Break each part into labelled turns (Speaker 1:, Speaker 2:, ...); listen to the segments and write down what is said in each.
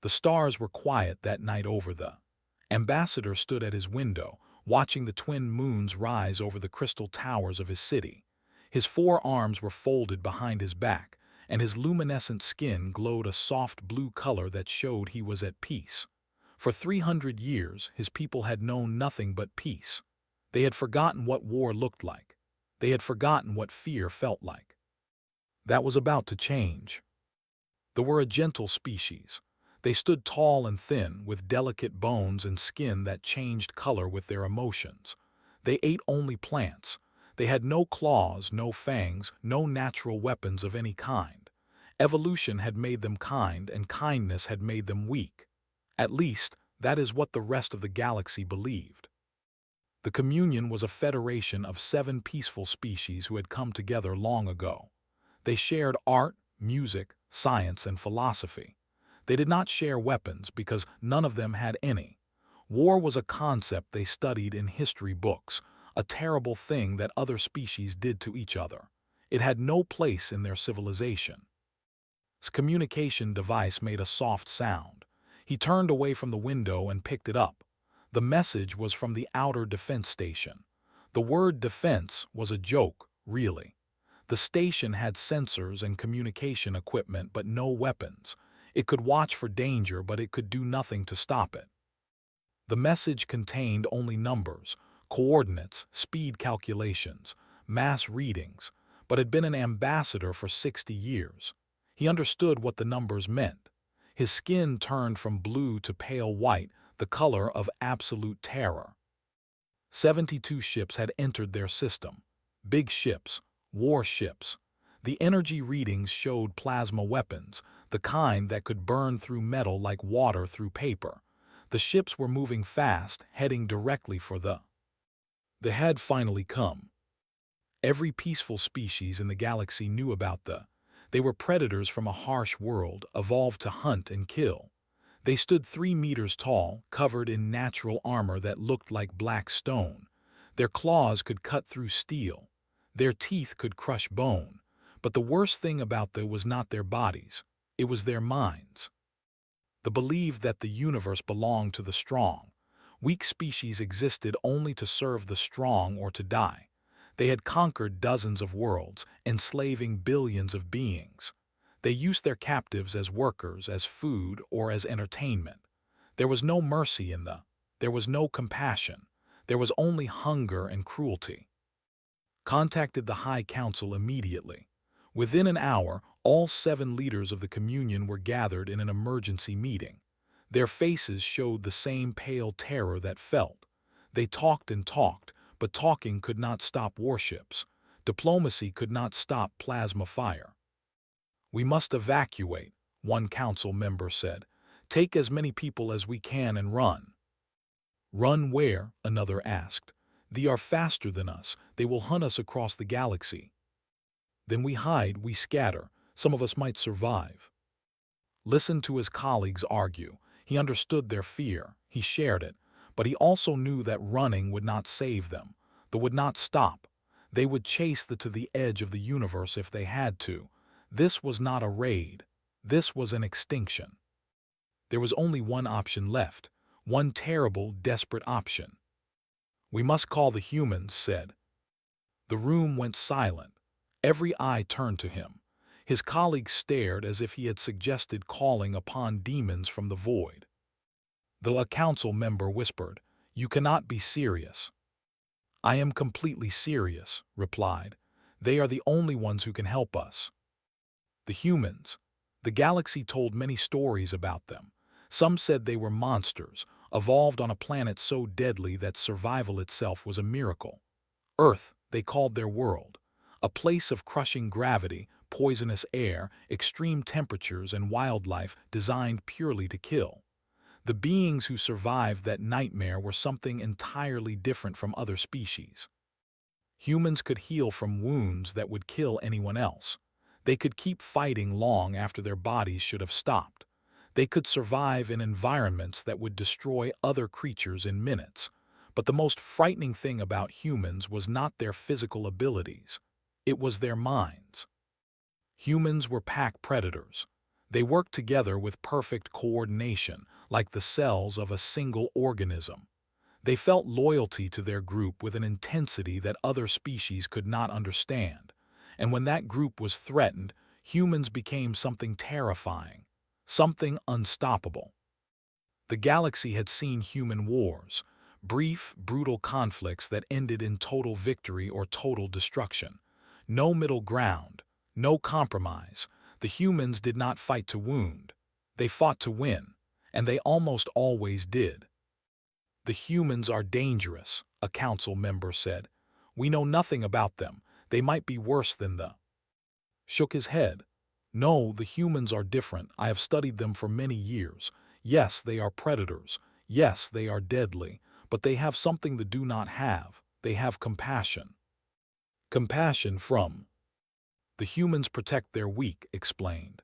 Speaker 1: The stars were quiet that night over the. Ambassador stood at his window, watching the twin moons rise over the crystal towers of his city. His forearms were folded behind his back, and his luminescent skin glowed a soft blue color that showed he was at peace. For 300 years, his people had known nothing but peace. They had forgotten what war looked like. They had forgotten what fear felt like. That was about to change. They were a gentle species. They stood tall and thin, with delicate bones and skin that changed color with their emotions. They ate only plants. They had no claws, no fangs, no natural weapons of any kind. Evolution had made them kind, and kindness had made them weak. At least, that is what the rest of the galaxy believed. The communion was a federation of 7 peaceful species who had come together long ago. They shared art, music, science, and philosophy. They did not share weapons because none of them had any. War was a concept they studied in history books, a terrible thing that other species did to each other. It had no place in their civilization. His communication device made a soft sound. He turned away from the window and picked it up. The message was from the outer defense station. The word defense was a joke, really. The station had sensors and communication equipment but no weapons. It could watch for danger, but it could do nothing to stop it. The message contained only numbers, coordinates, speed calculations, mass readings, but had been an ambassador for 60 years. He understood what the numbers meant. His skin turned from blue to pale white, the color of absolute terror. 72 ships had entered their system. Big ships, warships. The energy readings showed plasma weapons, the kind that could burn through metal like water through paper. The ships were moving fast, heading directly for the. They had finally come. Every peaceful species in the galaxy knew about the. They were predators from a harsh world, evolved to hunt and kill. They stood 3 meters tall, covered in natural armor that looked like black stone. Their claws could cut through steel. Their teeth could crush bone. But the worst thing about them was not their bodies. It was their minds. They believed that the universe belonged to the strong. Weak species existed only to serve the strong or to die. They had conquered dozens of worlds, enslaving billions of beings. They used their captives as workers, as food, or as entertainment. There was no mercy in them. There was no compassion. There was only hunger and cruelty. Contacted the High Council immediately. Within an hour, all 7 leaders of the communion were gathered in an emergency meeting. Their faces showed the same pale terror that felt. They talked and talked, but talking could not stop warships. Diplomacy could not stop plasma fire. "We must evacuate," one council member said. "Take as many people as we can and run." "Run where?" another asked. "They are faster than us. They will hunt us across the galaxy." "Then we hide, we scatter. Some of us might survive." Listen to his colleagues argue. He understood their fear. He shared it. But he also knew that running would not save them. They would not stop. They would chase them to the edge of the universe if they had to. This was not a raid. This was an extinction. There was only one option left. One terrible, desperate option. "We must call the humans," said. The room went silent. Every eye turned to him. His colleagues stared as if he had suggested calling upon demons from the void. A council member whispered, "You cannot be serious." "I am completely serious," replied. "They are the only ones who can help us." The humans. The galaxy told many stories about them. Some said they were monsters, evolved on a planet so deadly that survival itself was a miracle. Earth, they called their world. A place of crushing gravity, poisonous air, extreme temperatures, and wildlife designed purely to kill. The beings who survived that nightmare were something entirely different from other species. Humans could heal from wounds that would kill anyone else. They could keep fighting long after their bodies should have stopped. They could survive in environments that would destroy other creatures in minutes. But the most frightening thing about humans was not their physical abilities. It was their minds. Humans were pack predators. They worked together with perfect coordination, like the cells of a single organism. They felt loyalty to their group with an intensity that other species could not understand. And when that group was threatened, humans became something terrifying, something unstoppable. The galaxy had seen human wars, brief, brutal conflicts that ended in total victory or total destruction. No middle ground, no compromise. The humans did not fight to wound. They fought to win, and they almost always did. "The humans are dangerous," a council member said. "We know nothing about them. They might be worse than the—" Shook his head. "No, the humans are different. I have studied them for many years. Yes, they are predators. Yes, they are deadly. But they have something the do not have. They have compassion." Compassion from— "The humans protect their weak," explained.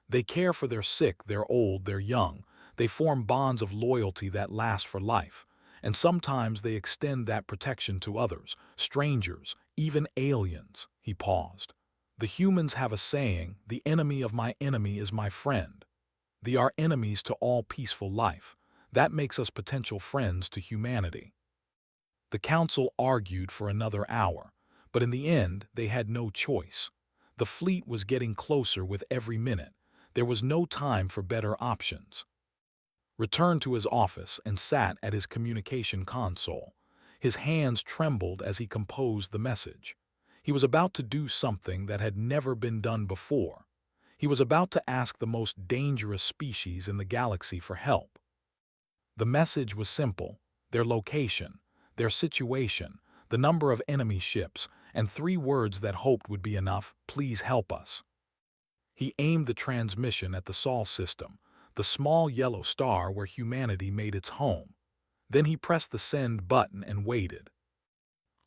Speaker 1: "They care for their sick, their old, their young. They form bonds of loyalty that last for life. And sometimes they extend that protection to others, strangers, even aliens." He paused. "The humans have a saying, 'The enemy of my enemy is my friend.' They are enemies to all peaceful life. That makes us potential friends to humanity." The council argued for another hour, but in the end they had no choice. The fleet was getting closer with every minute. There was no time for better options. Returned to his office and sat at his communication console. His hands trembled as he composed the message. He was about to do something that had never been done before. He was about to ask the most dangerous species in the galaxy for help. The message was simple: their location, their situation, the number of enemy ships, and 3 words that hoped would be enough: "Please help us." He aimed the transmission at the Sol system, the small yellow star where humanity made its home. Then he pressed the send button and waited.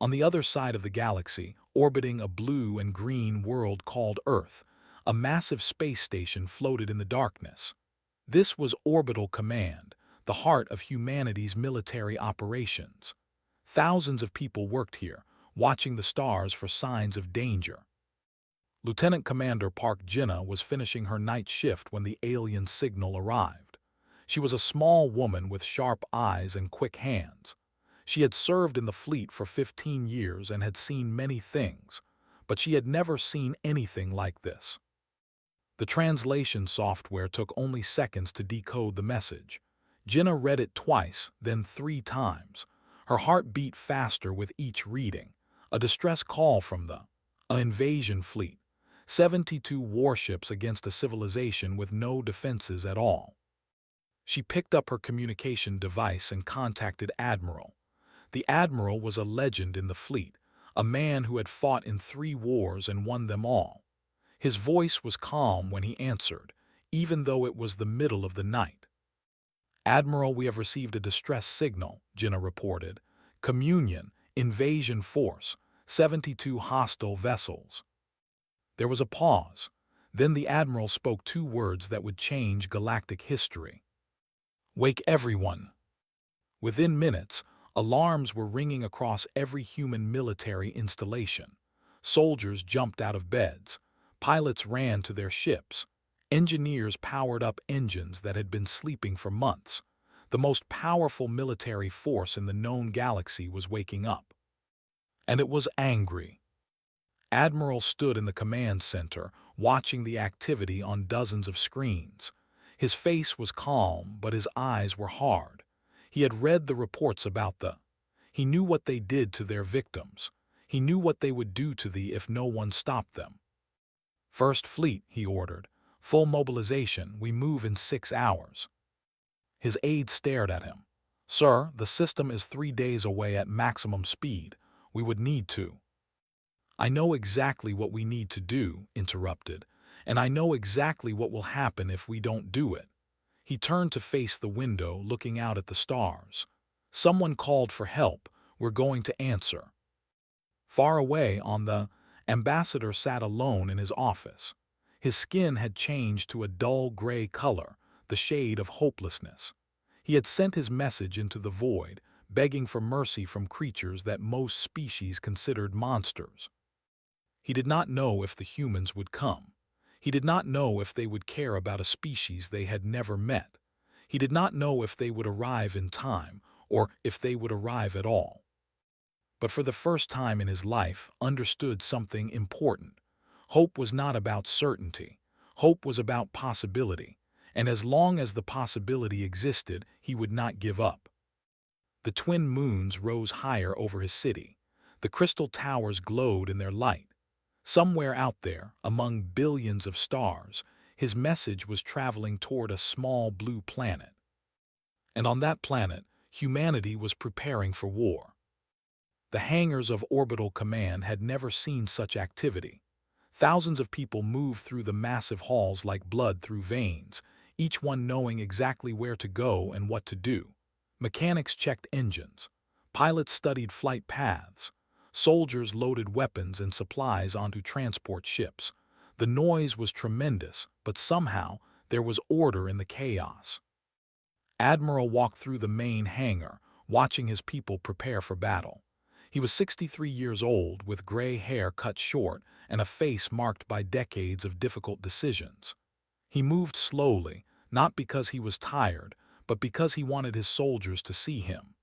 Speaker 1: On the other side of the galaxy, orbiting a blue and green world called Earth, a massive space station floated in the darkness. This was Orbital Command, the heart of humanity's military operations. Thousands of people worked here, watching the stars for signs of danger. Lieutenant Commander Park Jinnah was finishing her night shift when the alien signal arrived. She was a small woman with sharp eyes and quick hands. She had served in the fleet for 15 years and had seen many things, but she had never seen anything like this. The translation software took only seconds to decode the message. Jinnah read it twice, then 3 times. Her heart beat faster with each reading. A distress call from the invasion fleet. 72 warships against a civilization with no defenses at all. She picked up her communication device and contacted Admiral. The Admiral was a legend in the fleet, a man who had fought in 3 wars and won them all. His voice was calm when he answered, even though it was the middle of the night. "Admiral, we have received a distress signal," Jinnah reported. "Communion, invasion force, 72 hostile vessels." There was a pause. Then the Admiral spoke 2 words that would change galactic history. "Wake everyone." Within minutes, alarms were ringing across every human military installation. Soldiers jumped out of beds. Pilots ran to their ships. Engineers powered up engines that had been sleeping for months. The most powerful military force in the known galaxy was waking up. And it was angry. Admiral stood in the command center, watching the activity on dozens of screens. His face was calm, but his eyes were hard. He had read the reports about the— He knew what they did to their victims. He knew what they would do to thee if no one stopped them. "First Fleet," he ordered. "Full mobilization. We move in 6 hours." His aide stared at him. "Sir, the system is 3 days away at maximum speed. We would need to—" "I know exactly what we need to do," interrupted, "and I know exactly what will happen if we don't do it." He turned to face the window, looking out at the stars. "Someone called for help. We're going to answer." Far away on the— Ambassador sat alone in his office. His skin had changed to a dull gray color, the shade of hopelessness. He had sent his message into the void, begging for mercy from creatures that most species considered monsters. He did not know if the humans would come. He did not know if they would care about a species they had never met. He did not know if they would arrive in time, or if they would arrive at all. But for the first time in his life, understood something important. Hope was not about certainty. Hope was about possibility, and as long as the possibility existed, he would not give up. The twin moons rose higher over his city. The crystal towers glowed in their light. Somewhere out there, among billions of stars, his message was traveling toward a small blue planet. And on that planet, humanity was preparing for war. The hangars of Orbital Command had never seen such activity. Thousands of people moved through the massive halls like blood through veins, each one knowing exactly where to go and what to do. Mechanics checked engines. Pilots studied flight paths. Soldiers loaded weapons and supplies onto transport ships. The noise was tremendous, but somehow there was order in the chaos. Admiral walked through the main hangar, watching his people prepare for battle. He was 63 years old, with gray hair cut short and a face marked by decades of difficult decisions. He moved slowly, not because he was tired, but because he wanted his soldiers to see him.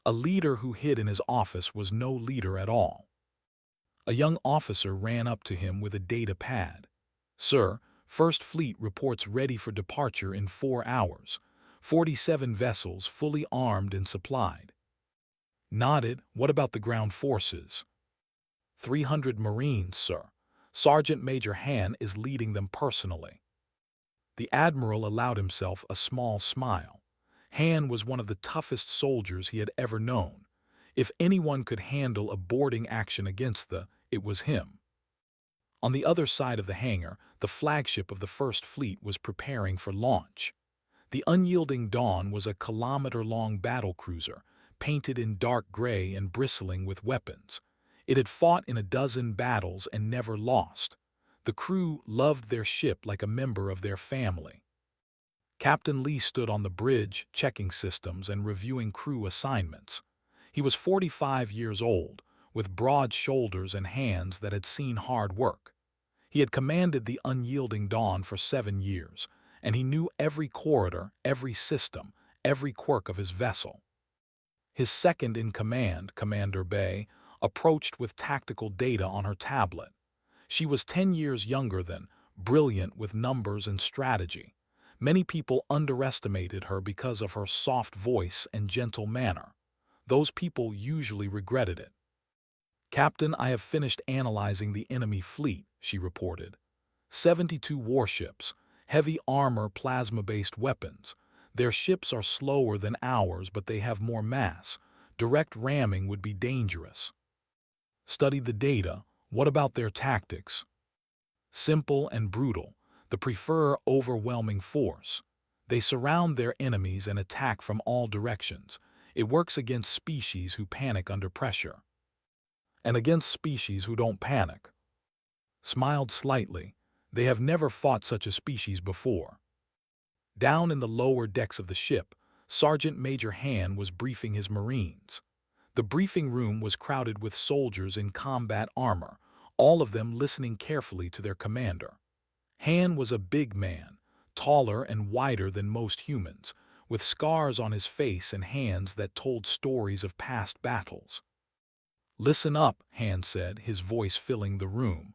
Speaker 1: A leader who hid in his office was no leader at all. A young officer ran up to him with a data pad. "Sir, First Fleet reports ready for departure in 4 hours. 47 vessels fully armed and supplied." Nodded. "What about the ground forces?" 300 Marines, sir. Sergeant Major Han is leading them personally." The Admiral allowed himself a small smile. Han was one of the toughest soldiers he had ever known. If anyone could handle a boarding action against it was him. On the other side of the hangar, the flagship of the First Fleet was preparing for launch. The Unyielding Dawn was a kilometer-long battlecruiser, painted in dark gray and bristling with weapons. It had fought in a dozen battles and never lost. The crew loved their ship like a member of their family. Captain Lee stood on the bridge, checking systems and reviewing crew assignments. He was 45 years old, with broad shoulders and hands that had seen hard work. He had commanded the Unyielding Dawn for 7 years, and he knew every corridor, every system, every quirk of his vessel. His second-in-command, Commander Bay, approached with tactical data on her tablet. She was 10 years younger than, brilliant with numbers and strategy. Many people underestimated her because of her soft voice and gentle manner. Those people usually regretted it. "Captain, I have finished analyzing the enemy fleet," she reported. 72 warships, heavy armor, plasma-based weapons. Their ships are slower than ours, but they have more mass. Direct ramming would be dangerous. "Study the data. What about their tactics?" "Simple and brutal. They prefer overwhelming force. They surround their enemies and attack from all directions. It works against species who panic under pressure." "And against species who don't panic." Smiled slightly. "They have never fought such a species before." Down in the lower decks of the ship, Sergeant Major Han was briefing his Marines. The briefing room was crowded with soldiers in combat armor, all of them listening carefully to their commander. Han was a big man, taller and wider than most humans, with scars on his face and hands that told stories of past battles. "Listen up," Han said, his voice filling the room.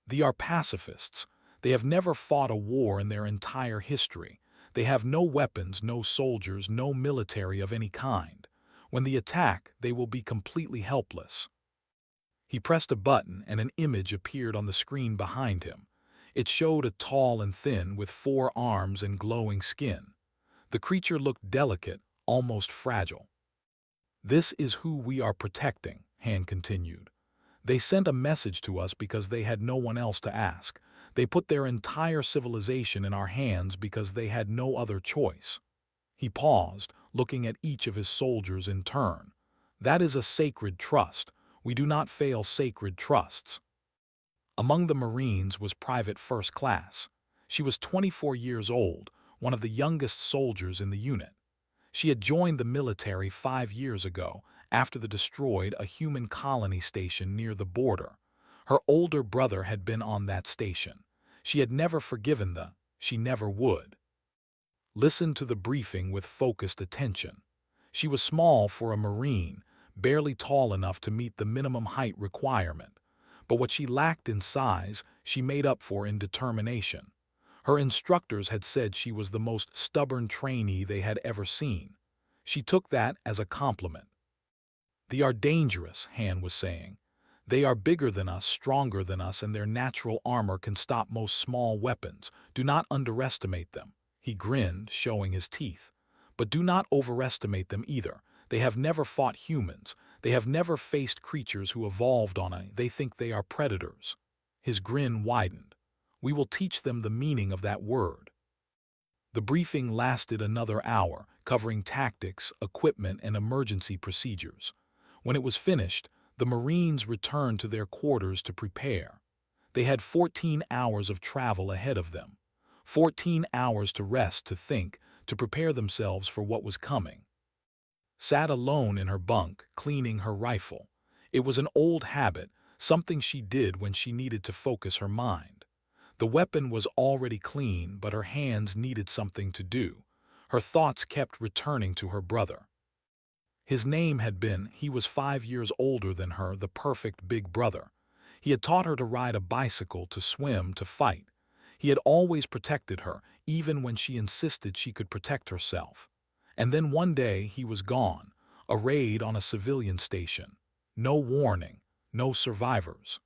Speaker 1: "They are pacifists. They have never fought a war in their entire history. They have no weapons, no soldiers, no military of any kind. When they attack, they will be completely helpless." He pressed a button and an image appeared on the screen behind him. It showed a tall and thin with 4 arms and glowing skin. The creature looked delicate, almost fragile. "This is who we are protecting," Han continued. "They sent a message to us because they had no one else to ask. They put their entire civilization in our hands because they had no other choice." He paused, looking at each of his soldiers in turn. "That is a sacred trust. We do not fail sacred trusts." Among the Marines was Private First Class. She was 24 years old, one of the youngest soldiers in the unit. She had joined the military 5 years ago, after they destroyed a human colony station near the border. Her older brother had been on that station. She had never forgiven she never would. Listened to the briefing with focused attention. She was small for a Marine, barely tall enough to meet the minimum height requirement. But what she lacked in size, she made up for in determination. Her instructors had said she was the most stubborn trainee they had ever seen. She took that as a compliment. "They are dangerous," Han was saying. "They are bigger than us, stronger than us, and their natural armor can stop most small weapons. Do not underestimate them." He grinned, showing his teeth. "But do not overestimate them either. They have never fought humans. They have never faced creatures who evolved on a. They think they are predators." His grin widened. "We will teach them the meaning of that word." The briefing lasted another hour, covering tactics, equipment, and emergency procedures. When it was finished, the Marines returned to their quarters to prepare. They had 14 hours of travel ahead of them. 14 hours to rest, to think, to prepare themselves for what was coming. Sat alone in her bunk, cleaning her rifle. It was an old habit, something she did when she needed to focus her mind. The weapon was already clean, but her hands needed something to do. Her thoughts kept returning to her brother. His name had been, he was 5 years older than her, the perfect big brother. He had taught her to ride a bicycle, to swim, to fight. He had always protected her, even when she insisted she could protect herself. And then one day he was gone, a raid on a civilian station. No warning, no survivors.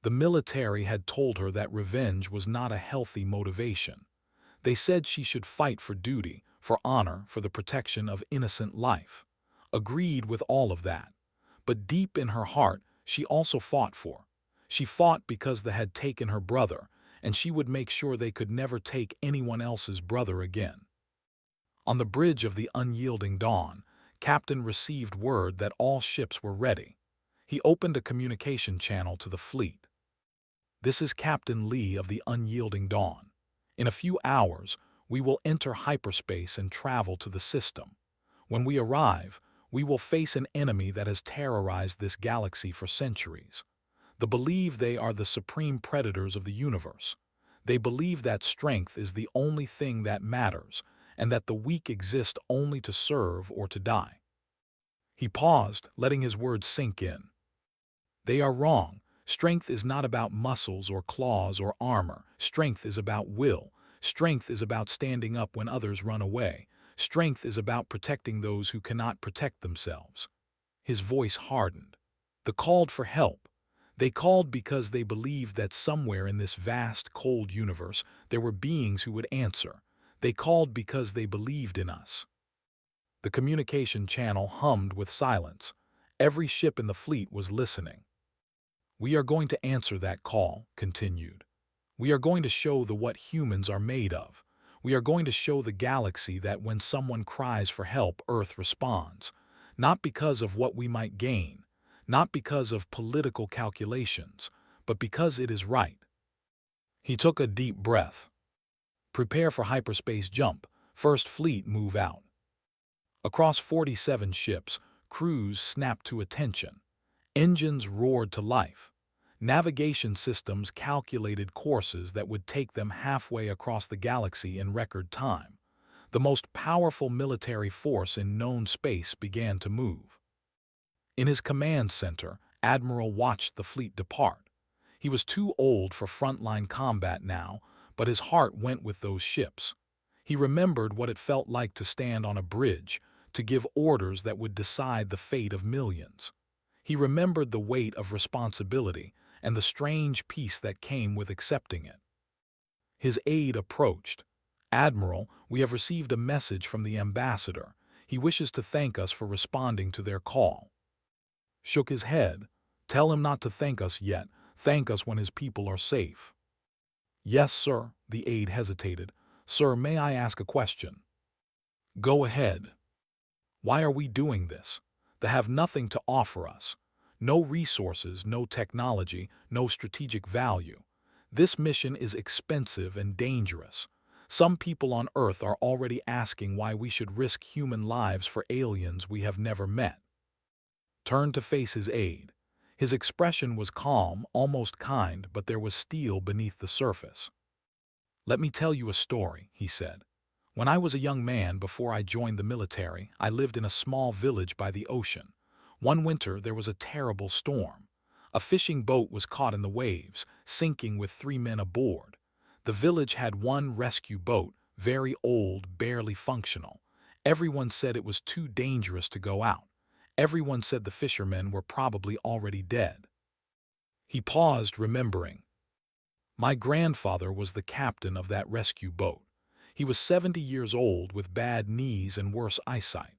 Speaker 1: The military had told her that revenge was not a healthy motivation. They said she should fight for duty, for honor, for the protection of innocent life. Agreed with all of that. But deep in her heart, she also fought for. She fought because they had taken her brother, and she would make sure they could never take anyone else's brother again. On the bridge of the unyielding dawn, Captain received word that all ships were ready. He opened a communication channel to the fleet. "This is Captain Lee of the Unyielding Dawn. In a few hours, we will enter hyperspace and travel to the system. When we arrive, we will face an enemy that has terrorized this galaxy for centuries. They believe they are the supreme predators of the universe. They believe that strength is the only thing that matters, and that the weak exist only to serve or to die." He paused, letting his words sink in. "They are wrong. Strength is not about muscles or claws or armor. Strength is about will. Strength is about standing up when others run away. Strength is about protecting those who cannot protect themselves." His voice hardened. They called for help. They called because they believed that somewhere in this vast, cold universe there were beings who would answer. They called because they believed in us. The communication channel hummed with silence. Every ship in the fleet was listening. "We are going to answer that call," continued. "We are going to show what humans are made of. We are going to show the galaxy that when someone cries for help, Earth responds. Not because of what we might gain, not because of political calculations, but because it is right." He took a deep breath. "Prepare for hyperspace jump. First fleet move out." Across 47 ships, crews snapped to attention. Engines roared to life. Navigation systems calculated courses that would take them halfway across the galaxy in record time. The most powerful military force in known space began to move. In his command center, Admiral watched the fleet depart. He was too old for frontline combat now, but his heart went with those ships. He remembered what it felt like to stand on a bridge, to give orders that would decide the fate of millions. He remembered the weight of responsibility and the strange peace that came with accepting it. His aide approached. "Admiral, we have received a message from the ambassador. He wishes to thank us for responding to their call." Shook his head. "Tell him not to thank us yet. Thank us when his people are safe." "Yes, sir," the aide hesitated. "Sir, may I ask a question?" "Go ahead." "Why are we doing this? They have nothing to offer us. No resources, no technology, no strategic value. This mission is expensive and dangerous. Some people on Earth are already asking why we should risk human lives for aliens we have never met." Turned to face his aide. His expression was calm, almost kind, but there was steel beneath the surface. "Let me tell you a story," he said. "When I was a young man before I joined the military, I lived in a small village by the ocean. One winter there was a terrible storm. A fishing boat was caught in the waves, sinking with 3 men aboard. The village had one rescue boat, very old, barely functional. Everyone said it was too dangerous to go out. Everyone said the fishermen were probably already dead." He paused, remembering. My grandfather was the captain of that rescue boat. He was 70 years old with bad knees and worse eyesight.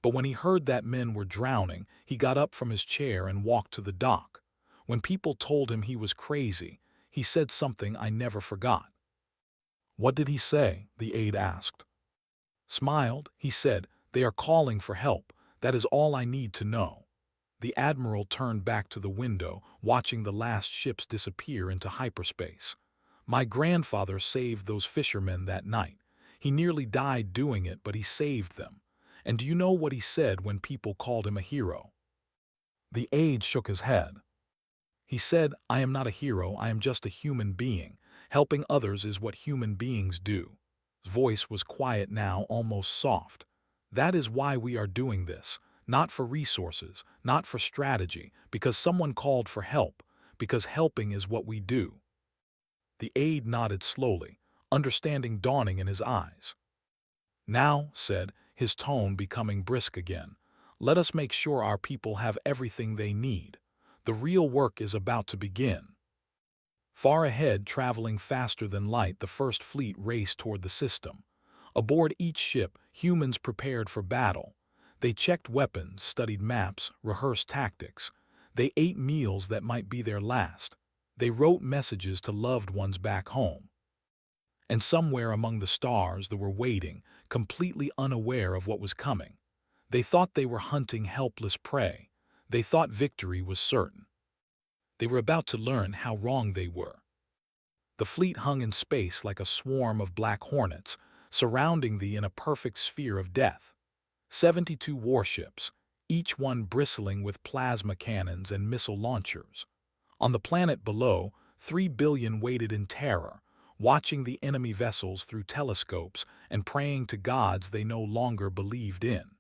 Speaker 1: But when he heard that men were drowning, he got up from his chair and walked to the dock. When people told him he was crazy, he said something I never forgot. "What did he say?" the aide asked. Smiled, he said, "They are calling for help. That is all I need to know." The admiral turned back to the window, watching the last ships disappear into hyperspace. "My grandfather saved those fishermen that night. He nearly died doing it, but he saved them. And do you know what he said when people called him a hero?" The aide shook his head. "He said, 'I am not a hero, I am just a human being. Helping others is what human beings do.'" His voice was quiet now, almost soft. "That is why we are doing this. Not for resources, not for strategy, because someone called for help, because helping is what we do." The aide nodded slowly, understanding dawning in his eyes. "Now," said, his tone becoming brisk again, "let us make sure our people have everything they need. The real work is about to begin." Far ahead, traveling faster than light, the first fleet raced toward the system. Aboard each ship, humans prepared for battle. They checked weapons, studied maps, rehearsed tactics. They ate meals that might be their last. They wrote messages to loved ones back home. And somewhere among the stars they were waiting, completely unaware of what was coming. They thought they were hunting helpless prey. They thought victory was certain. They were about to learn how wrong they were. The fleet hung in space like a swarm of black hornets, surrounding thee in a perfect sphere of death. 72 warships, each one bristling with plasma cannons and missile launchers. On the planet below, 3 billion waited in terror, watching the enemy vessels through telescopes and praying to gods they no longer believed in.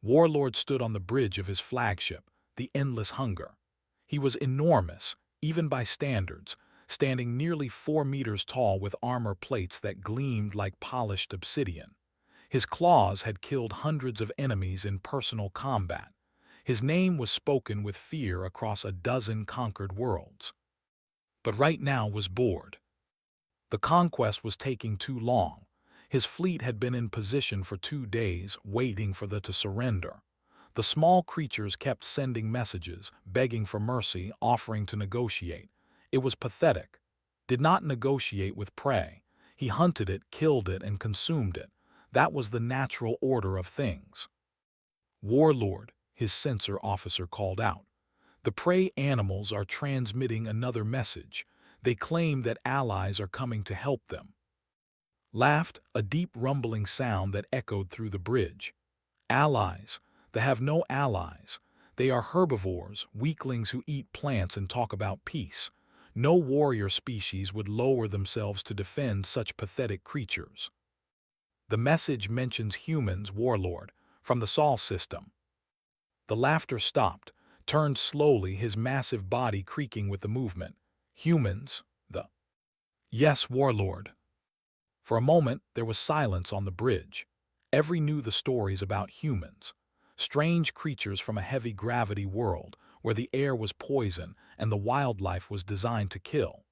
Speaker 1: Warlord stood on the bridge of his flagship, the Endless Hunger. He was enormous, even by standards, standing nearly 4 meters tall with armor plates that gleamed like polished obsidian. His claws had killed hundreds of enemies in personal combat. His name was spoken with fear across a dozen conquered worlds. But right now was bored. The conquest was taking too long. His fleet had been in position for 2 days, waiting for to surrender. The small creatures kept sending messages, begging for mercy, offering to negotiate. It was pathetic. Did not negotiate with prey. He hunted it, killed it, and consumed it. That was the natural order of things. "Warlord," his censor officer called out. "The prey animals are transmitting another message. They claim that allies are coming to help them." Laughed, a deep rumbling sound that echoed through the bridge. "Allies? They have no allies. They are herbivores, weaklings who eat plants and talk about peace. No warrior species would lower themselves to defend such pathetic creatures." "The message mentions humans, Warlord, from the Sol system." The laughter stopped, turned slowly, his massive body creaking with the movement. "Humans, the—" "Yes, Warlord." For a moment there was silence on the bridge. Every knew the stories about humans. Strange creatures from a heavy gravity world where the air was poison and the wildlife was designed to kill.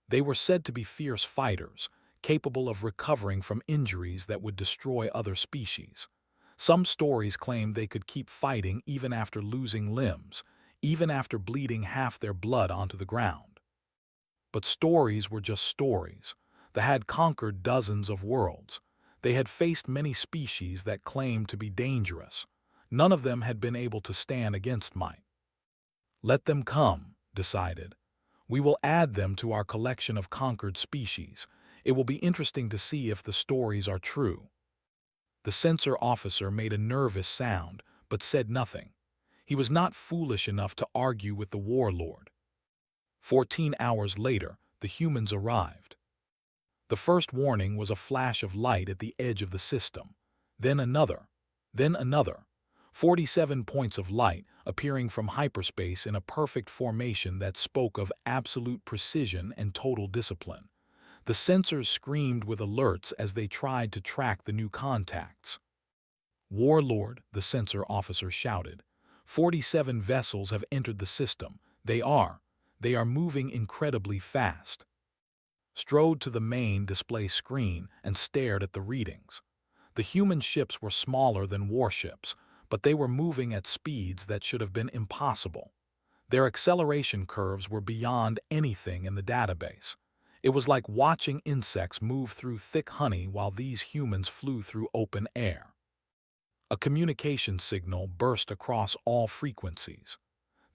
Speaker 1: They were said to be fierce fighters, capable of recovering from injuries that would destroy other species. Some stories claimed they could keep fighting even after losing limbs, even after bleeding half their blood onto the ground. But stories were just stories. They had conquered dozens of worlds. They had faced many species that claimed to be dangerous. None of them had been able to stand against might. "Let them come," decided. "We will add them to our collection of conquered species. It will be interesting to see if the stories are true." The censor officer made a nervous sound, but said nothing. He was not foolish enough to argue with the warlord. 14 hours later, the humans arrived. The first warning was a flash of light at the edge of the system. Then another. Then another. 47 points of light appearing from hyperspace in a perfect formation that spoke of absolute precision and total discipline. The sensors screamed with alerts as they tried to track the new contacts. "Warlord," the sensor officer shouted. 47 vessels have entered the system. They are moving incredibly fast. Strode to the main display screen and stared at the readings. The human ships were smaller than warships, but they were moving at speeds that should have been impossible. Their acceleration curves were beyond anything in the database. It was like watching insects move through thick honey while these humans flew through open air. A communication signal burst across all frequencies.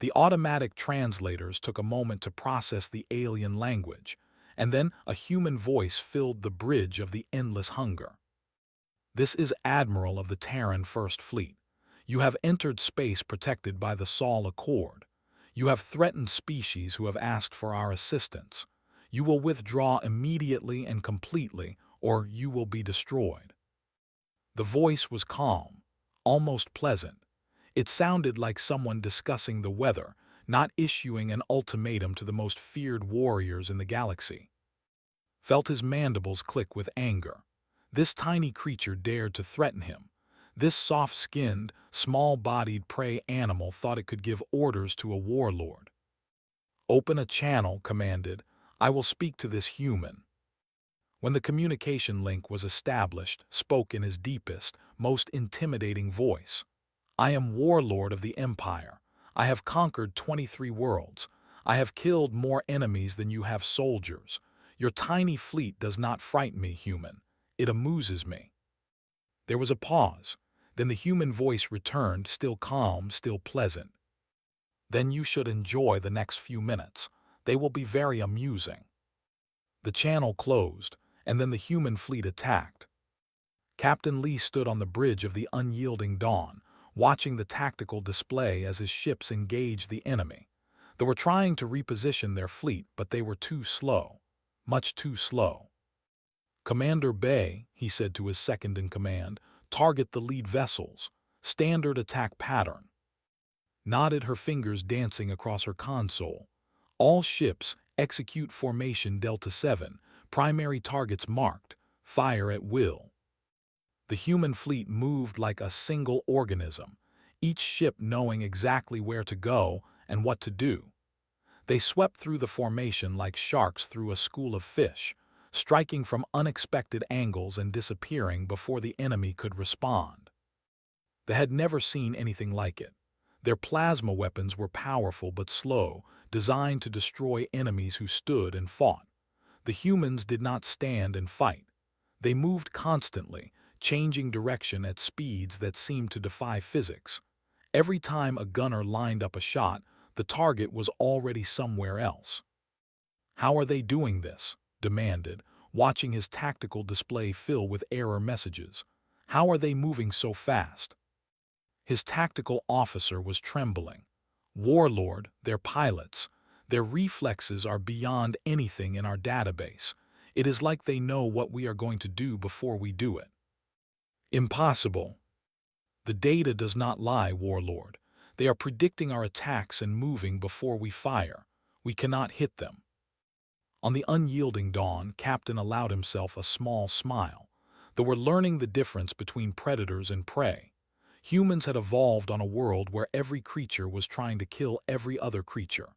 Speaker 1: The automatic translators took a moment to process the alien language, and then a human voice filled the bridge of the endless hunger. "This is Admiral of the Terran First Fleet. You have entered space protected by the Sol Accord. You have threatened species who have asked for our assistance. You will withdraw immediately and completely, or you will be destroyed." The voice was calm, almost pleasant. It sounded like someone discussing the weather, not issuing an ultimatum to the most feared warriors in the galaxy. Felt his mandibles click with anger. This tiny creature dared to threaten him. This soft-skinned, small-bodied prey animal thought it could give orders to a warlord. "Open a channel," commanded. "I will speak to this human." When the communication link was established, spoke in his deepest, most intimidating voice. "I am warlord of the Empire. I have conquered 23 worlds. I have killed more enemies than you have soldiers. Your tiny fleet does not frighten me, human. It amuses me." There was a pause. Then the human voice returned, still calm, still pleasant. "Then you should enjoy the next few minutes. They will be very amusing." The channel closed, and then the human fleet attacked. Captain Lee stood on the bridge of the unyielding dawn, watching the tactical display as his ships engaged the enemy. They were trying to reposition their fleet, but they were too slow. Much too slow. "Commander Bay," he said to his second-in-command, "target the lead vessels. Standard attack pattern." Nodded, her fingers dancing across her console. "All ships, execute formation Delta 7. Primary targets marked. Fire at will." The human fleet moved like a single organism, each ship knowing exactly where to go and what to do. They swept through the formation like sharks through a school of fish, striking from unexpected angles and disappearing before the enemy could respond. They had never seen anything like it. Their plasma weapons were powerful but slow, designed to destroy enemies who stood and fought. The humans did not stand and fight. They moved constantly, changing direction at speeds that seemed to defy physics. Every time a gunner lined up a shot, the target was already somewhere else. "How are they doing this?" demanded, watching his tactical display fill with error messages. "How are they moving so fast?" His tactical officer was trembling. "Warlord, they're pilots. Their reflexes are beyond anything in our database. It is like they know what we are going to do before we do it." "Impossible." "The data does not lie, Warlord. They are predicting our attacks and moving before we fire. We cannot hit them." On the unyielding dawn, Captain allowed himself a small smile. They were learning the difference between predators and prey. Humans had evolved on a world where every creature was trying to kill every other creature.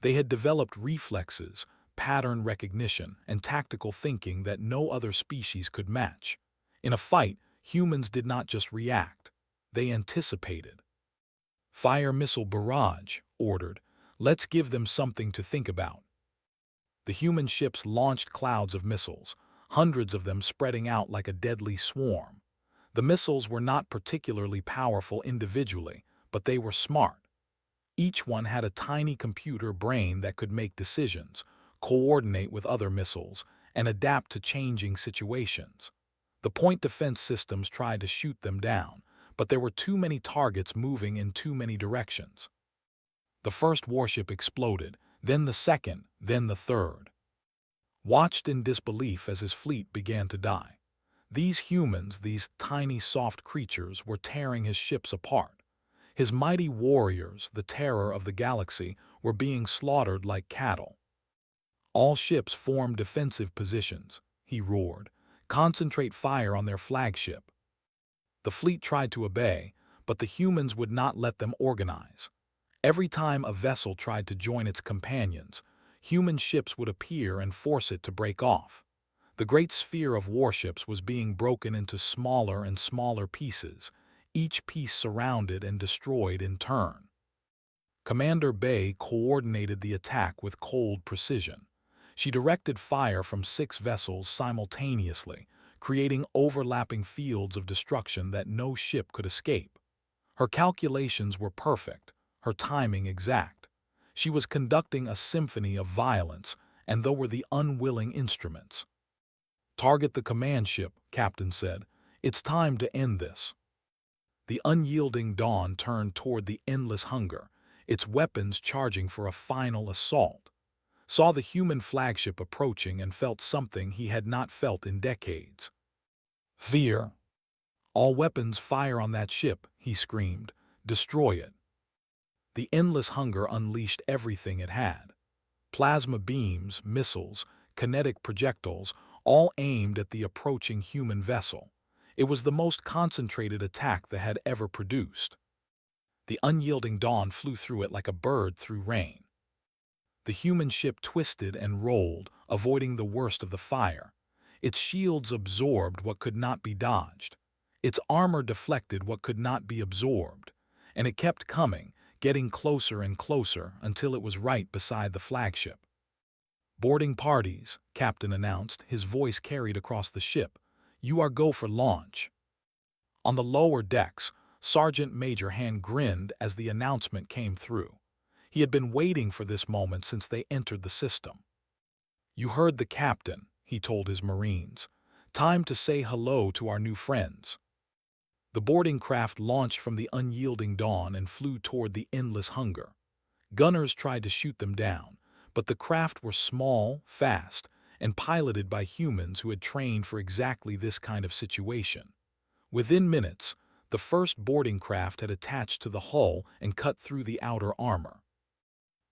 Speaker 1: They had developed reflexes, pattern recognition, and tactical thinking that no other species could match. In a fight, humans did not just react. They anticipated. "Fire missile barrage," ordered. "Let's give them something to think about." The human ships launched clouds of missiles, hundreds of them spreading out like a deadly swarm. The missiles were not particularly powerful individually, but they were smart. Each one had a tiny computer brain that could make decisions, coordinate with other missiles, and adapt to changing situations. The point defense systems tried to shoot them down, but there were too many targets moving in too many directions. The first warship exploded, then the second, then the third. Watched in disbelief as his fleet began to die. These humans, these tiny soft creatures, were tearing his ships apart. His mighty warriors, the terror of the galaxy, were being slaughtered like cattle. All ships form defensive positions, he roared. Concentrate fire on their flagship. The fleet tried to obey, but the humans would not let them organize. Every time a vessel tried to join its companions, human ships would appear and force it to break off. The great sphere of warships was being broken into smaller and smaller pieces, each piece surrounded and destroyed in turn. Commander Bay coordinated the attack with cold precision. She directed fire from 6 vessels simultaneously, creating overlapping fields of destruction that no ship could escape. Her calculations were perfect, her timing exact. She was conducting a symphony of violence, and those were the unwilling instruments. "Target the command ship," Captain said. "It's time to end this." The unyielding Dawn turned toward the endless hunger, its weapons charging for a final assault. Saw the human flagship approaching and felt something he had not felt in decades. "Fear. All weapons fire on that ship," he screamed. "Destroy it." The endless hunger unleashed everything it had. Plasma beams, missiles, kinetic projectiles, all aimed at the approaching human vessel. It was the most concentrated attack they had ever produced. The unyielding Dawn flew through it like a bird through rain. The human ship twisted and rolled, avoiding the worst of the fire. Its shields absorbed what could not be dodged. Its armor deflected what could not be absorbed. And it kept coming, getting closer and closer until it was right beside the flagship. "Boarding parties," Captain announced, his voice carried across the ship. "You are go for launch." On the lower decks, Sergeant Major Han grinned as the announcement came through. He had been waiting for this moment since they entered the system. "You heard the captain," he told his Marines. "Time to say hello to our new friends." The boarding craft launched from the unyielding Dawn and flew toward the endless hunger. Gunners tried to shoot them down, but the craft were small, fast, and piloted by humans who had trained for exactly this kind of situation. Within minutes, the first boarding craft had attached to the hull and cut through the outer armor.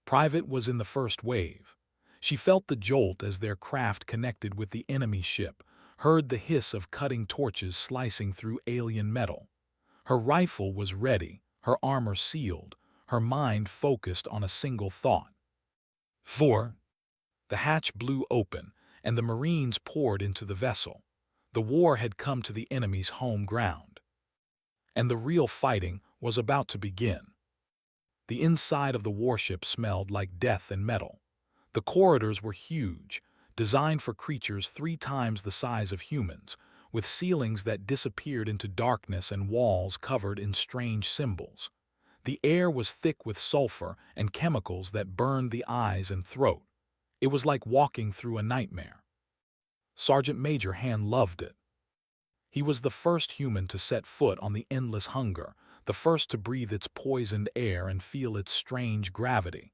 Speaker 1: Private was in the first wave. She felt the jolt as their craft connected with the enemy ship, heard the hiss of cutting torches slicing through alien metal. Her rifle was ready, her armor sealed, her mind focused on a single thought. 4. The hatch blew open, and the Marines poured into the vessel. The war had come to the enemy's home ground. And the real fighting was about to begin. The inside of the warship smelled like death and metal. The corridors were huge, designed for creatures 3 times the size of humans, with ceilings that disappeared into darkness and walls covered in strange symbols. The air was thick with sulfur and chemicals that burned the eyes and throat. It was like walking through a nightmare. Sergeant Major Han loved it. He was the first human to set foot on the endless hunger, the first to breathe its poisoned air and feel its strange gravity.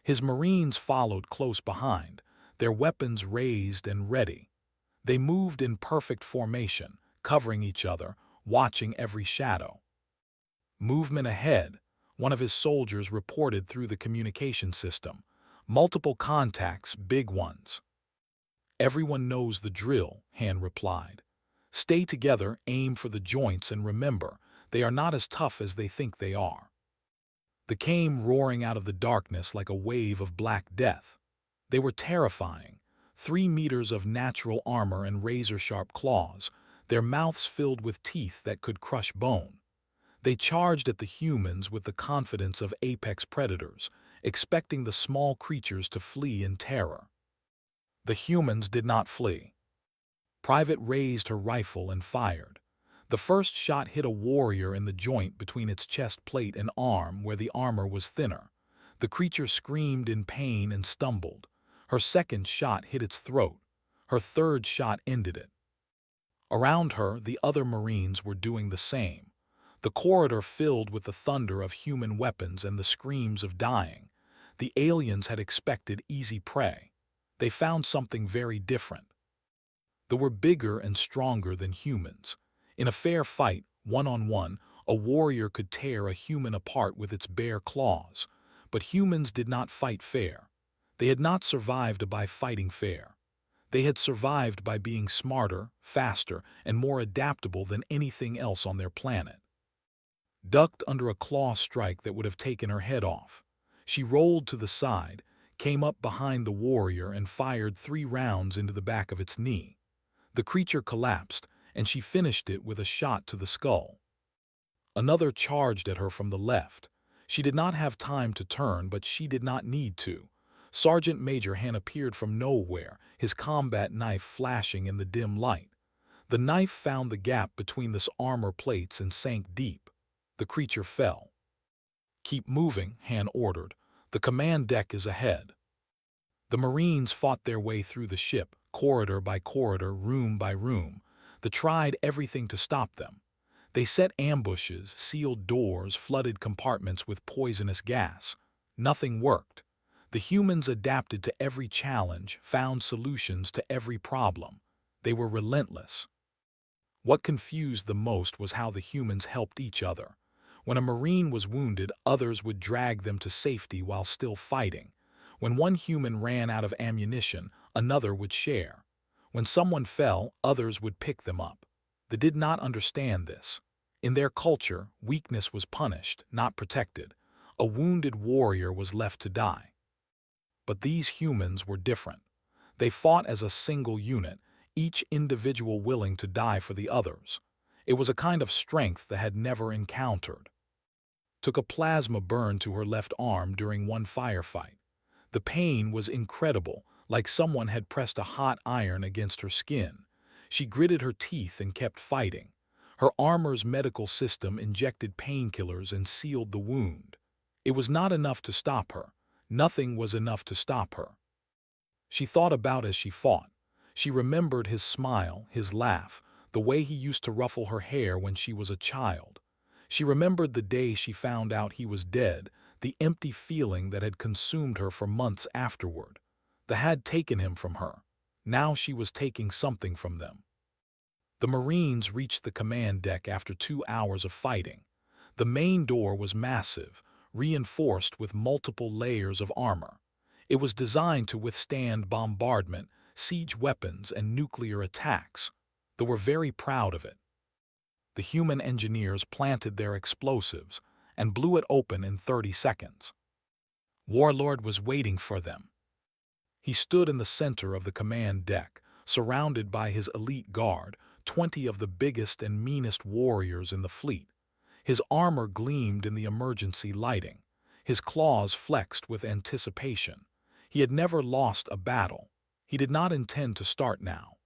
Speaker 1: His Marines followed close behind, their weapons raised and ready. They moved in perfect formation, covering each other, watching every shadow. "Movement ahead," one of his soldiers reported through the communication system. "Multiple contacts, big ones." "Everyone knows the drill," Han replied. "Stay together, aim for the joints, and remember, they are not as tough as they think they are." They came roaring out of the darkness like a wave of black death. They were terrifying, 3 meters of natural armor and razor-sharp claws, their mouths filled with teeth that could crush bone. They charged at the humans with the confidence of apex predators, expecting the small creatures to flee in terror. The humans did not flee. Private raised her rifle and fired. The first shot hit a warrior in the joint between its chest plate and arm where the armor was thinner. The creature screamed in pain and stumbled. Her second shot hit its throat. Her third shot ended it. Around her, the other Marines were doing the same. The corridor filled with the thunder of human weapons and the screams of dying. The aliens had expected easy prey. They found something very different. They were bigger and stronger than humans. In a fair fight, one-on-one, a warrior could tear a human apart with its bare claws. But humans did not fight fair. They had not survived by fighting fair. They had survived by being smarter, faster, and more adaptable than anything else on their planet. Ducked under a claw strike that would have taken her head off, she rolled to the side, came up behind the warrior and fired 3 rounds into the back of its knee. The creature collapsed, and she finished it with a shot to the skull. Another charged at her from the left. She did not have time to turn, but she did not need to. Sergeant Major Han appeared from nowhere, his combat knife flashing in the dim light. The knife found the gap between the armor plates and sank deep. The creature fell. "Keep moving," Han ordered. "The command deck is ahead." The Marines fought their way through the ship, corridor by corridor, room by room. They tried everything to stop them. They set ambushes, sealed doors, flooded compartments with poisonous gas. Nothing worked. The humans adapted to every challenge, found solutions to every problem. They were relentless. What confused the most was how the humans helped each other. When a Marine was wounded, others would drag them to safety while still fighting. When one human ran out of ammunition, another would share. When someone fell, others would pick them up. They did not understand this. In their culture, weakness was punished, not protected. A wounded warrior was left to die. But these humans were different. They fought as a single unit, each individual willing to die for the others. It was a kind of strength they had never encountered. Took a plasma burn to her left arm during one firefight. The pain was incredible, like someone had pressed a hot iron against her skin. She gritted her teeth and kept fighting. Her armor's medical system injected painkillers and sealed the wound. It was not enough to stop her. Nothing was enough to stop her. She thought about as she fought. She remembered his smile, his laugh, the way he used to ruffle her hair when she was a child. She remembered the day she found out he was dead, the empty feeling that had consumed her for months afterward. They had taken him from her. Now she was taking something from them. The Marines reached the command deck after 2 hours of fighting. The main door was massive, reinforced with multiple layers of armor. It was designed to withstand bombardment, siege weapons, and nuclear attacks. They were very proud of it. The human engineers planted their explosives and blew it open in 30 seconds. Warlord was waiting for them. He stood in the center of the command deck, surrounded by his elite guard, 20 of the biggest and meanest warriors in the fleet. His armor gleamed in the emergency lighting. His claws flexed with anticipation. He had never lost a battle. He did not intend to start now.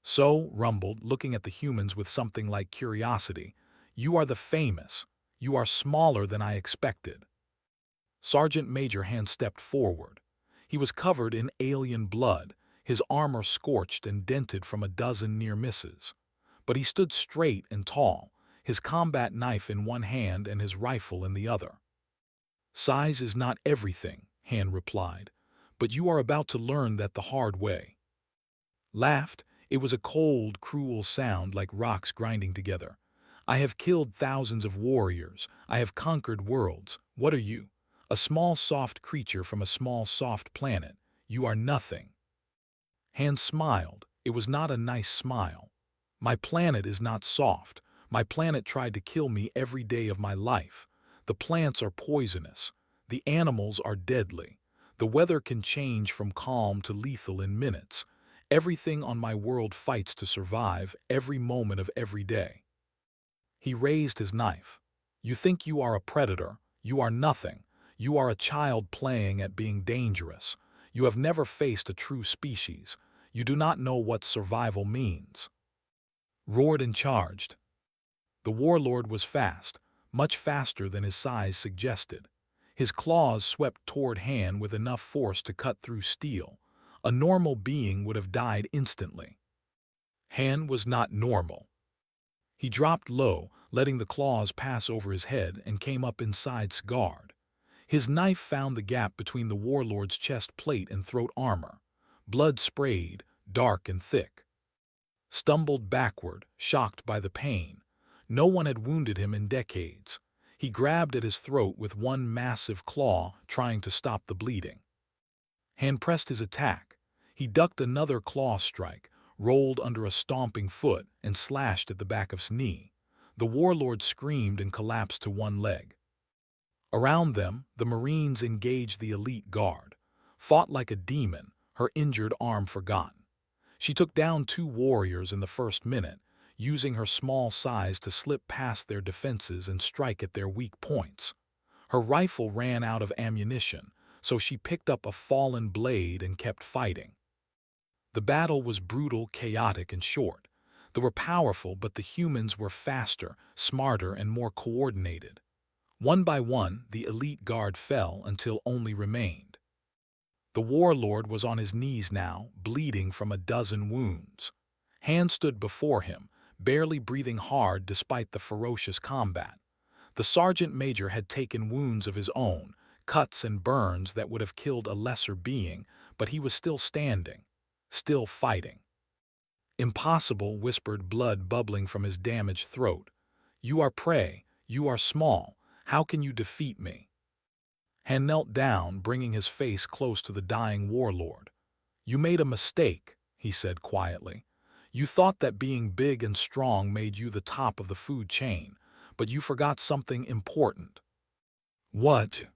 Speaker 1: "So," rumbled, looking at the humans with something like curiosity, "you are the famous. You are smaller than I expected." Sergeant Major Han stepped forward. He was covered in alien blood, his armor scorched and dented from a dozen near misses. But he stood straight and tall, his combat knife in one hand and his rifle in the other. "Size is not everything," Han replied, "but you are about to learn that the hard way." Laughed. It was a cold, cruel sound like rocks grinding together. "I have killed thousands of warriors. I have conquered worlds. What are you? A small, soft creature from a small, soft planet. You are nothing." Han smiled. It was not a nice smile. "My planet is not soft. My planet tried to kill me every day of my life. The plants are poisonous. The animals are deadly. The weather can change from calm to lethal in minutes. Everything on my world fights to survive every moment of every day." He raised his knife. "You think you are a predator. You are nothing. You are a child playing at being dangerous. You have never faced a true species. You do not know what survival means." Roared and charged. The warlord was fast, much faster than his size suggested. His claws swept toward Han with enough force to cut through steel. A normal being would have died instantly. Han was not normal. He dropped low, letting the claws pass over his head and came up inside's guard. His knife found the gap between the warlord's chest plate and throat armor. Blood sprayed, dark and thick. Stumbled backward, shocked by the pain. No one had wounded him in decades. He grabbed at his throat with one massive claw, trying to stop the bleeding. Hand pressed his attack. He ducked another claw strike, rolled under a stomping foot, and slashed at the back of his knee. The warlord screamed and collapsed to one leg. Around them, the Marines engaged the elite guard, fought like a demon, her injured arm forgotten. She took down 2 warriors in the first minute, using her small size to slip past their defenses and strike at their weak points. Her rifle ran out of ammunition, so she picked up a fallen blade and kept fighting. The battle was brutal, chaotic, and short. They were powerful, but the humans were faster, smarter, and more coordinated. One by one, the elite guard fell until only remained. The warlord was on his knees now, bleeding from a dozen wounds. Han stood before him, barely breathing hard despite the ferocious combat. The sergeant major had taken wounds of his own, cuts and burns that would have killed a lesser being, but he was still standing, still fighting. "Impossible," whispered, blood bubbling from his damaged throat. "You are prey, you are small. How can you defeat me?" Han knelt down, bringing his face close to the dying warlord. "You made a mistake," he said quietly. "You thought that being big and strong made you the top of the food chain, but you forgot something important." "What?"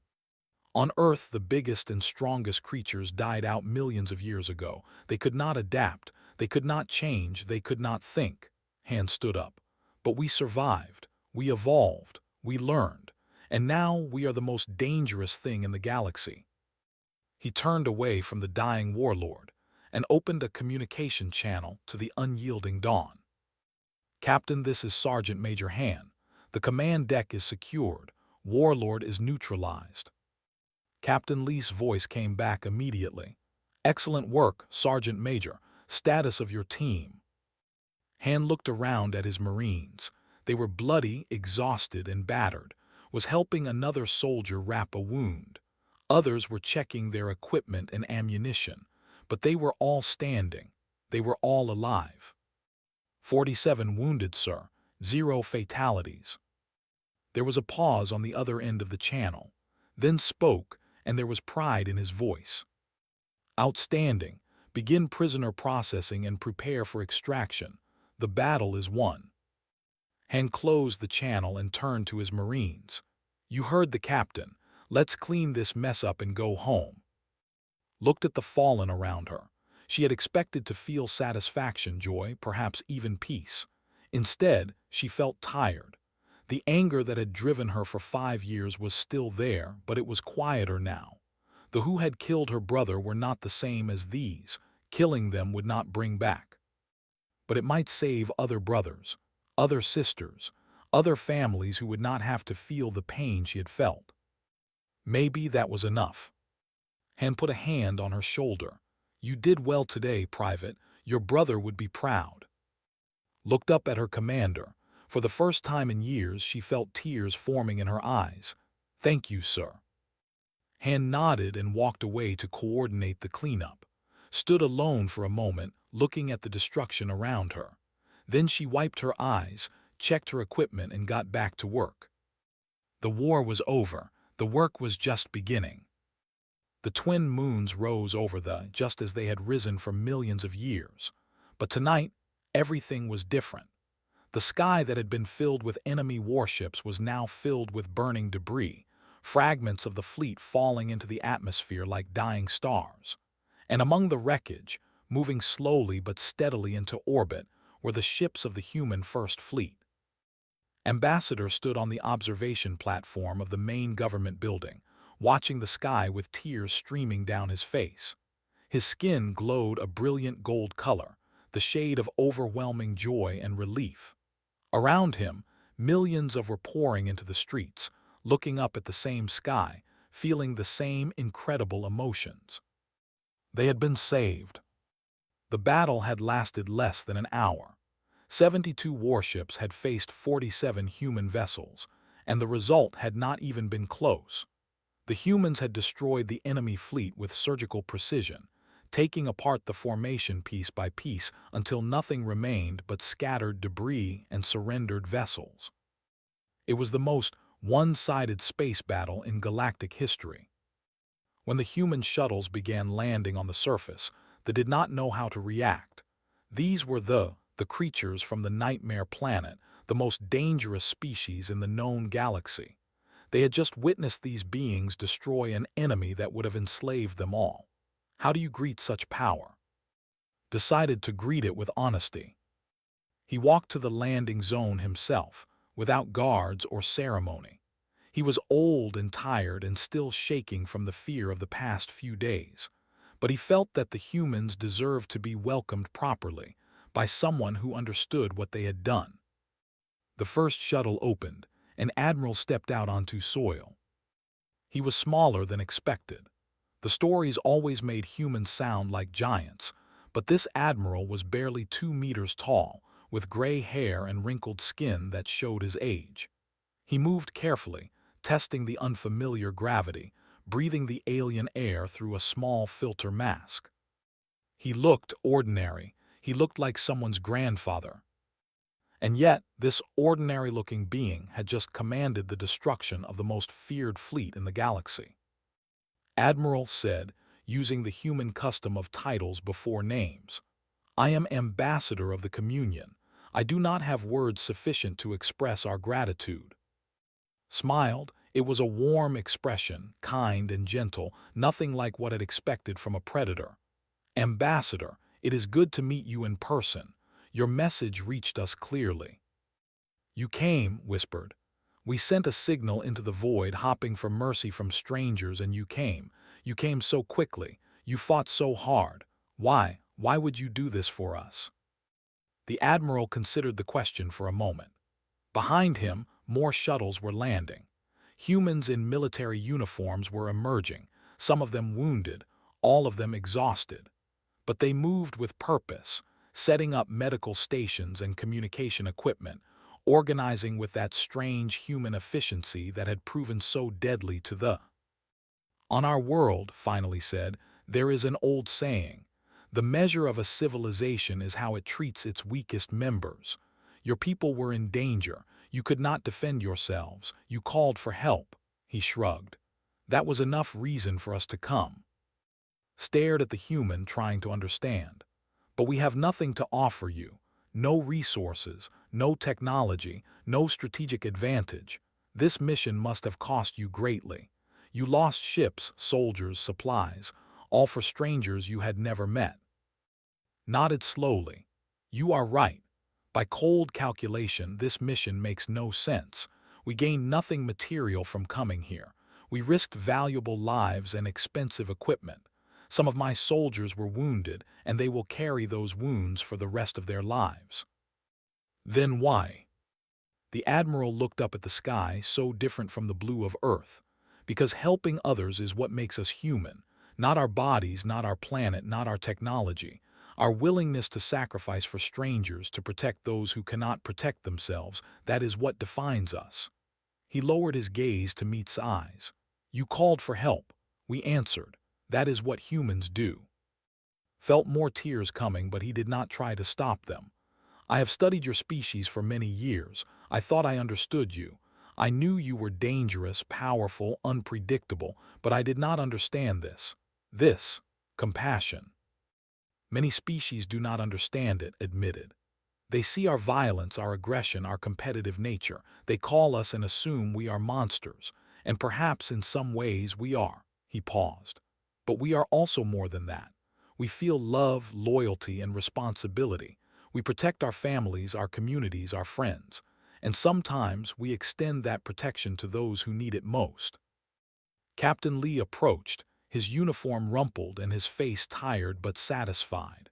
Speaker 1: "On Earth, the biggest and strongest creatures died out millions of years ago. They could not adapt, they could not change, they could not think." Han stood up. "But we survived, we evolved, we learned, and now we are the most dangerous thing in the galaxy." He turned away from the dying warlord and opened a communication channel to the unyielding dawn. "Captain, this is Sergeant Major Han. The command deck is secured. Warlord is neutralized." Captain Lee's voice came back immediately. "Excellent work, Sergeant Major. Status of your team." Han looked around at his Marines. They were bloody, exhausted, and battered, was helping another soldier wrap a wound. Others were checking their equipment and ammunition, but they were all standing. They were all alive. 47 wounded, sir. 0 fatalities." There was a pause on the other end of the channel. Then spoke, and there was pride in his voice. "Outstanding. Begin prisoner processing and prepare for extraction. The battle is won." Han closed the channel and turned to his Marines. "You heard the captain. Let's clean this mess up and go home." Looked at the fallen around her. She had expected to feel satisfaction, joy, perhaps even peace. Instead, she felt tired. The anger that had driven her for 5 years was still there, but it was quieter now. The who had killed her brother were not the same as these. Killing them would not bring back. But it might save other brothers, other sisters, other families who would not have to feel the pain she had felt. Maybe that was enough. Han put a hand on her shoulder. "You did well today, Private. Your brother would be proud." Looked up at her commander. For the first time in years, she felt tears forming in her eyes. "Thank you, sir." Han nodded and walked away to coordinate the cleanup. Stood alone for a moment, looking at the destruction around her. Then she wiped her eyes, checked her equipment, and got back to work. The war was over. The work was just beginning. The twin moons rose over just as they had risen for millions of years. But tonight, everything was different. The sky that had been filled with enemy warships was now filled with burning debris, fragments of the fleet falling into the atmosphere like dying stars. And among the wreckage, moving slowly but steadily into orbit, were the ships of the human First Fleet. Ambassador stood on the observation platform of the main government building, watching the sky with tears streaming down his face. His skin glowed a brilliant gold color, the shade of overwhelming joy and relief. Around him, millions were pouring into the streets, looking up at the same sky, feeling the same incredible emotions. They had been saved. The battle had lasted less than an hour. 72 warships had faced 47 human vessels, and the result had not even been close. The humans had destroyed the enemy fleet with surgical precision, taking apart the formation piece by piece until nothing remained but scattered debris and surrendered vessels. It was the most one-sided space battle in galactic history. When the human shuttles began landing on the surface, they did not know how to react. These were the creatures from the Nightmare Planet, the most dangerous species in the known galaxy. They had just witnessed these beings destroy an enemy that would have enslaved them all. How do you greet such power? Decided to greet it with honesty. He walked to the landing zone himself, without guards or ceremony. He was old and tired and still shaking from the fear of the past few days. But he felt that the humans deserved to be welcomed properly, by someone who understood what they had done. The first shuttle opened, and Admiral stepped out onto soil. He was smaller than expected. The stories always made humans sound like giants, but this Admiral was barely 2 meters tall, with gray hair and wrinkled skin that showed his age. He moved carefully, testing the unfamiliar gravity, breathing the alien air through a small filter mask. He looked ordinary. He looked like someone's grandfather. And yet, this ordinary-looking being had just commanded the destruction of the most feared fleet in the galaxy. Admiral said, using the human custom of titles before names, "I am ambassador of the communion. I do not have words sufficient to express our gratitude." Smiled. It was a warm expression, kind and gentle, nothing like what I'd expected from a predator. "Ambassador, it is good to meet you in person. Your message reached us clearly." "You came," whispered. "We sent a signal into the void, hopping for mercy from strangers, and you came. You came so quickly. You fought so hard. Why would you do this for us?" The Admiral considered the question for a moment. Behind him, more shuttles were landing. Humans in military uniforms were emerging, some of them wounded, all of them exhausted. But they moved with purpose, setting up medical stations and communication equipment, organizing with that strange human efficiency that had proven so deadly to the. "On our world," finally said, "there is an old saying. The measure of a civilization is how it treats its weakest members. Your people were in danger. You could not defend yourselves. You called for help." He shrugged. "That was enough reason for us to come." Stared at the human, trying to understand. "But we have nothing to offer you. No resources, no technology, no strategic advantage. This mission must have cost you greatly. You lost ships, soldiers, supplies, all for strangers you had never met." Nodded slowly. "You are right. By cold calculation, this mission makes no sense. We gained nothing material from coming here. We risked valuable lives and expensive equipment. Some of my soldiers were wounded, and they will carry those wounds for the rest of their lives." "Then why?" The Admiral looked up at the sky, so different from the blue of Earth. "Because helping others is what makes us human. Not our bodies, not our planet, not our technology. Our willingness to sacrifice for strangers to protect those who cannot protect themselves, that is what defines us." He lowered his gaze to meet's eyes. "You called for help. We answered. That is what humans do." Felt more tears coming, but he did not try to stop them. "I have studied your species for many years. I thought I understood you. I knew you were dangerous, powerful, unpredictable, but I did not understand this compassion. Many species do not understand it," admitted. "They see our violence, our aggression, our competitive nature. They call us and assume we are monsters. And perhaps in some ways we are." He paused. "But we are also more than that. We feel love, loyalty, and responsibility. We protect our families, our communities, our friends. And sometimes we extend that protection to those who need it most." Captain Lee approached, his uniform rumpled and his face tired but satisfied.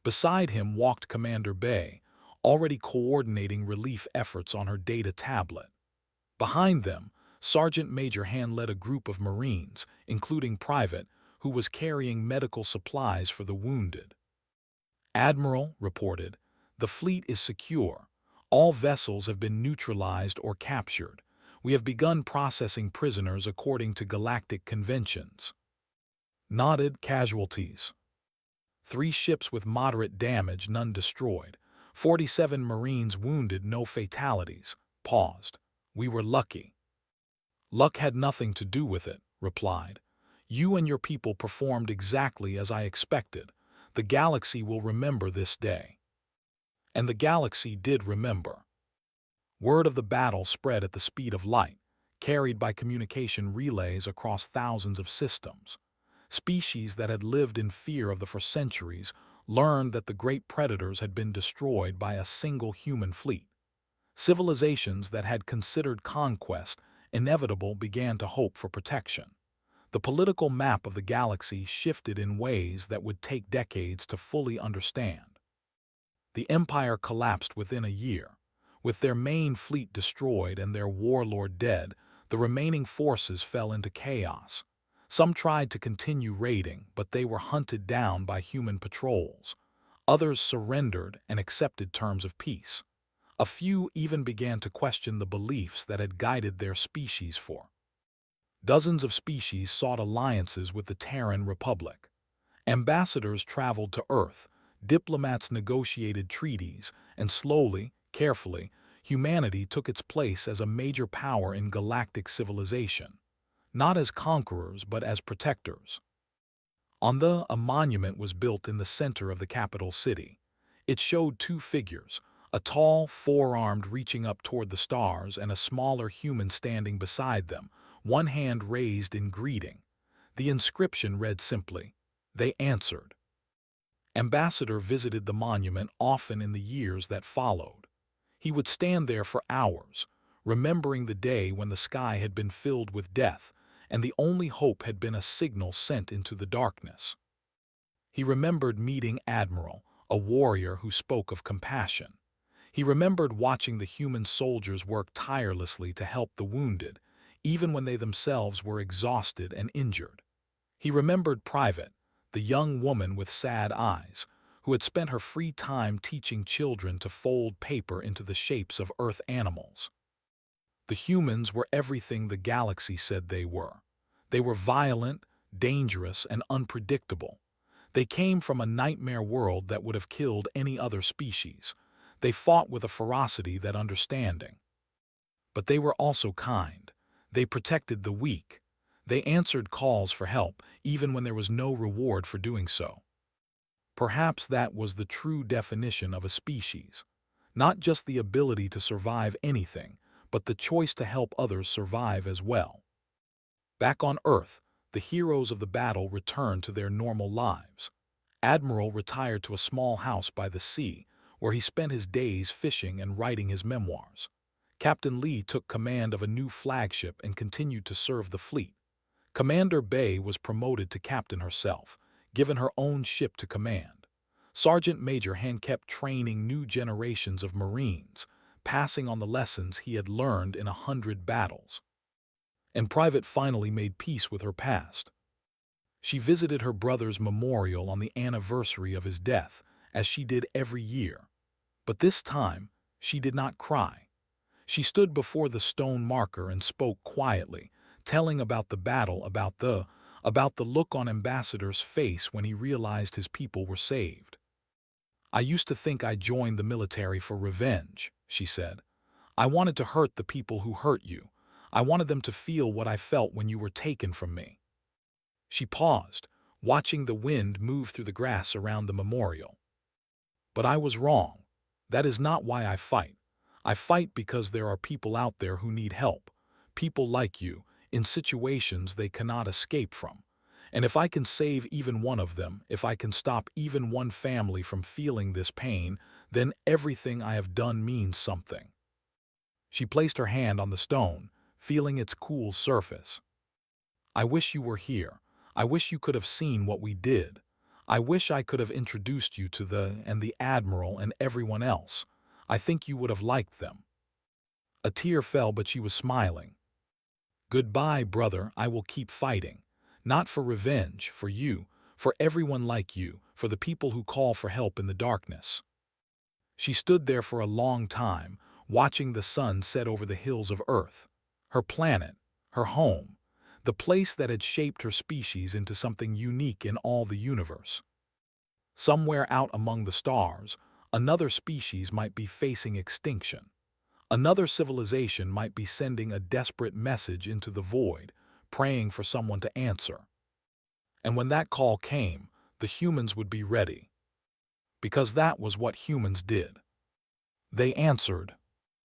Speaker 1: Beside him walked Commander Bay, already coordinating relief efforts on her data tablet. Behind them, Sergeant Major Han led a group of Marines, including Private, who was carrying medical supplies for the wounded. "Admiral," reported, The fleet is secure. All vessels have been neutralized or captured. We have begun processing prisoners according to galactic conventions. Noted casualties. 3 ships with moderate damage, none destroyed. 47 Marines wounded, no fatalities. Paused. We were lucky. Luck had nothing to do with it, replied. You and your people performed exactly as I expected. The galaxy will remember this day. And the galaxy did remember. Word of the battle spread at the speed of light, carried by communication relays across thousands of systems. Species that had lived in fear of for centuries learned that the great predators had been destroyed by a single human fleet. Civilizations that had considered conquest inevitable began to hope for protection. The political map of the galaxy shifted in ways that would take decades to fully understand. The Empire collapsed within a year. With their main fleet destroyed and their warlord dead, the remaining forces fell into chaos. Some tried to continue raiding, but they were hunted down by human patrols. Others surrendered and accepted terms of peace. A few even began to question the beliefs that had guided their species for. Dozens of species sought alliances with the Terran Republic. Ambassadors traveled to Earth, diplomats negotiated treaties, and slowly, carefully, humanity took its place as a major power in galactic civilization. Not as conquerors, but as protectors. A monument was built in the center of the capital city. It showed 2 figures, a tall, four-armed reaching up toward the stars and a smaller human standing beside them, one hand raised in greeting. The inscription read simply, "They answered." Ambassador visited the monument often in the years that followed. He would stand there for hours, remembering the day when the sky had been filled with death, and the only hope had been a signal sent into the darkness. He remembered meeting Admiral, a warrior who spoke of compassion. He remembered watching the human soldiers work tirelessly to help the wounded, even when they themselves were exhausted and injured. He remembered Private, the young woman with sad eyes, who had spent her free time teaching children to fold paper into the shapes of Earth animals. The humans were everything the galaxy said they were. They were violent, dangerous, and unpredictable. They came from a nightmare world that would have killed any other species. They fought with a ferocity that understanding. But they were also kind. They protected the weak. They answered calls for help, even when there was no reward for doing so. Perhaps that was the true definition of a species. Not just the ability to survive anything, but the choice to help others survive as well. Back on Earth, the heroes of the battle returned to their normal lives. Admiral retired to a small house by the sea, where he spent his days fishing and writing his memoirs. Captain Lee took command of a new flagship and continued to serve the fleet. Commander Bay was promoted to captain herself, given her own ship to command. Sergeant Major Han kept training new generations of Marines, passing on the lessons he had learned in 100 battles. And Private finally made peace with her past. She visited her brother's memorial on the anniversary of his death, as she did every year. But this time, she did not cry. She stood before the stone marker and spoke quietly, telling about the battle, about the look on Ambassador's face when he realized his people were saved. "I used to think I joined the military for revenge," she said. "I wanted to hurt the people who hurt you. I wanted them to feel what I felt when you were taken from me." She paused, watching the wind move through the grass around the memorial. "But I was wrong. That is not why I fight. I fight because there are people out there who need help, people like you, in situations they cannot escape from. And if I can save even one of them, if I can stop even one family from feeling this pain, then everything I have done means something." She placed her hand on the stone, feeling its cool surface. "I wish you were here. I wish you could have seen what we did. I wish I could have introduced you to the Admiral and everyone else. I think you would have liked them." A tear fell, but she was smiling. "Goodbye, brother, I will keep fighting. Not for revenge, for you, for everyone like you, for the people who call for help in the darkness." She stood there for a long time, watching the sun set over the hills of Earth, her planet, her home, the place that had shaped her species into something unique in all the universe. Somewhere out among the stars, another species might be facing extinction. Another civilization might be sending a desperate message into the void, praying for someone to answer. And when that call came, the humans would be ready. Because that was what humans did. They answered.